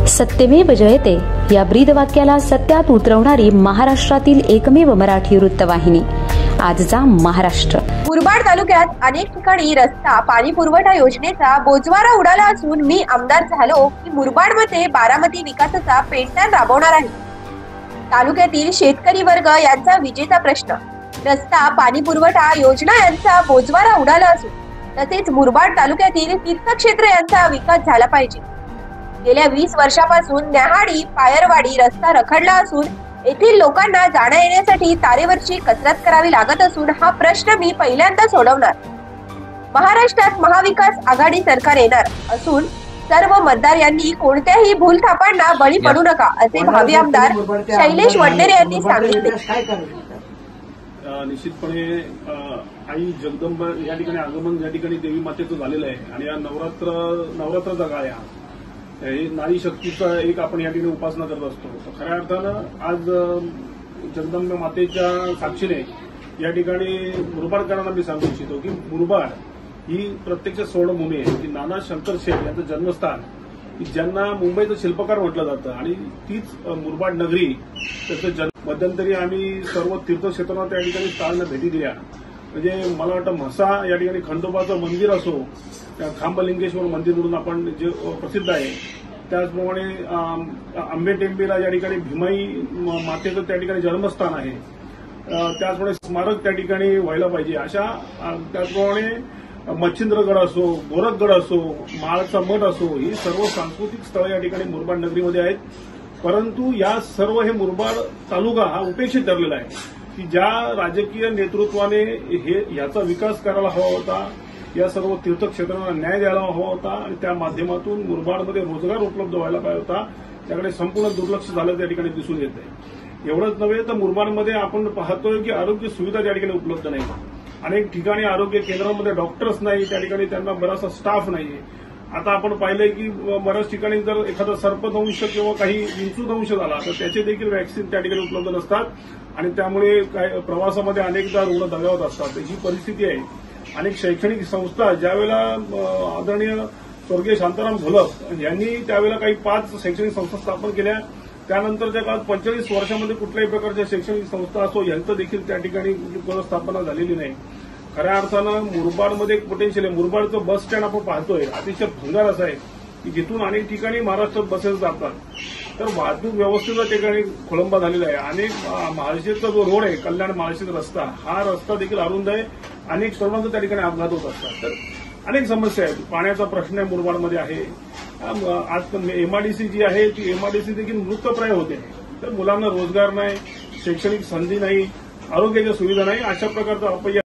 सत्यमेव जयते या ब्रीदवाक्याला सत्यात उतरवणारी महाराष्ट्रातील एकमेव मराठी वृत्तवाहिनी आजचा महाराष्ट्र। मुरबाड तालुक्यात अनेक ठिकाणी रस्ता पाणी पुरवठा योजनेचा बोजवारा उडाला असून मी आमदार झालो की मुरबाडमध्ये बारामती विकासाचा पेंटान राबवणार आहे। तालुक्यातील शेतकरी वर्ग यांचा विजेचा प्रश्न रस्ता पाणी पुरवठा योजना यांचा बोजवारा उडाला असून तसेच मुरबाड तालुक्यातील तीर्थक्षेत्र यांचा विकास झाला पाहिजे। गेल्या 20 वर्षापासून न्याहाडी पायरवाडी रस्ता रखडला असून येथील लोकांना जाण्या येण्यासाठी तारेवरची कसरत करावी लागत असून हा प्रश्न मी पहिल्यांदा सोडवणार। महाराष्ट्रात महाविकास आघाडी सरकार येणार असून सर्व मतदार यांनी कोणत्याही भूलथापांना बळी पडू नका असे भावी आमदार शैलेश वडनेरे यांनी सांगितले। निश्चितपणे आई जगदंब या ठिकाणी आगमन या ठिकाणी देवी मातेचं झालेलं आहे आणि या नवरात्राचा काळ आहे। नारी शक्तीचा एक आपण या ठिकाणी उपासना करत असतो। तर खऱ्या अर्थानं आज जगदंब मातेच्या साक्षीने या ठिकाणी मुरबाडकरांना मी सांगू इच्छितो की मुरबाड ही प्रत्यक्ष स्वर्णभूमी आहे की नाना शंकरशेठ यांचं जन्मस्थान की ज्यांना मुंबईचं शिल्पकार म्हटलं जातं आणि तीच मुरबाड नगरी त्याचं जन्म। मध्यंतरी आम्ही सर्व तीर्थक्षेत्रांना त्या ठिकाणी स्थानांना भेटी दिल्या। म्हणजे मला वाटतं म्हसा या ठिकाणी खंडोबाचं मंदिर असो खांबलिंगेश्वर मंदिर म्हणून आपण जे प्रसिद्ध आहे त्याचप्रमाणे आंबेटेंबीला या ठिकाणी भीमाई मातेचं त्या ठिकाणी जन्मस्थान आहे। त्याचप्रमाणे स्मारक त्या ठिकाणी व्हायला पाहिजे अशा त्याचप्रमाणे मच्छिंद्रगड असो गोरखगड असो माळचा मठ असो ही सर्व सांस्कृतिक स्थळं या ठिकाणी मुरबाड नगरीमध्ये आहेत। परंतु या सर्व हे मुरबाड तालुका हा उपेक्षित ठरलेला आहे की ज्या राजकीय नेतृत्वाने याचा विकास करायला हवा होता या सर्व तीर्थक्षेत्रांना न्याय द्यायला हवा होता आणि त्या माध्यमातून मुरबाडमध्ये रोजगार उपलब्ध व्हायला पाहिजे होता त्याकडे संपूर्ण दुर्लक्ष झालं त्या ठिकाणी दिसून येत आहे। एवढंच नव्हे तर मुरबाडमध्ये आपण पाहतोय की आरोग्य सुविधा त्या ठिकाणी उपलब्ध नाही। अनेक ठिकाणी आरोग्य केंद्रांमध्ये डॉक्टर्स नाही त्या ठिकाणी त्यांना बराचसा स्टाफ नाहीये। आता आपण पाहिलंय की बऱ्याच ठिकाणी जर एखादा सर्पदंश किंवा काही विंचूदंश झाला तर त्याचे देखील वॅक्सिन त्या ठिकाणी उपलब्ध नसतात आणि त्यामुळे प्रवासामध्ये अनेकदा रुग्ण दगावत असतात। ही परिस्थिती आहे। अनेक शैक्षणिक संस्था ज्यावेळेला आदरणीय स्वर्गीय शांताराम घोलप यांनी त्यावेळेला काही 5 शैक्षणिक संस्था स्थापन केल्या। त्यानंतरच्या काळात 45 वर्षामध्ये कुठल्याही प्रकारच्या शैक्षणिक संस्था असो यांचं देखील त्या ठिकाणी पुनर्स्थापना झालेली नाही। खऱ्या अर्थानं मुरबाडमध्ये एक पोटेन्शियल आहे। मुरबाडचं बस स्टँड आपण पाहतोय अतिशय भंगार असं आहे की जिथून अनेक ठिकाणी महाराष्ट्रात बसेस जातात तर वाहतूक व्यवस्थेचा ठिकाणी खोळंबा झालेला आहे। अनेक महाराष्ट्राचा जो रोड आहे कल्याण महाराष्ट्र रस्ता हा रस्ता देखील अरुंद आहे। अनेक तरुणांचा त्या ठिकाणी अपघात होत असतात। तर अनेक समस्या आहेत। पाण्याचा प्रश्न आहे मुरबाडमध्ये आहे। आज एमआयडीसी जी आहे ती एमआयडीसी देखील मृतप्राय होते। तर मुलांना रोजगार नाही शैक्षणिक संधी नाही आरोग्याच्या सुविधा नाही अशा प्रकारचा अपयश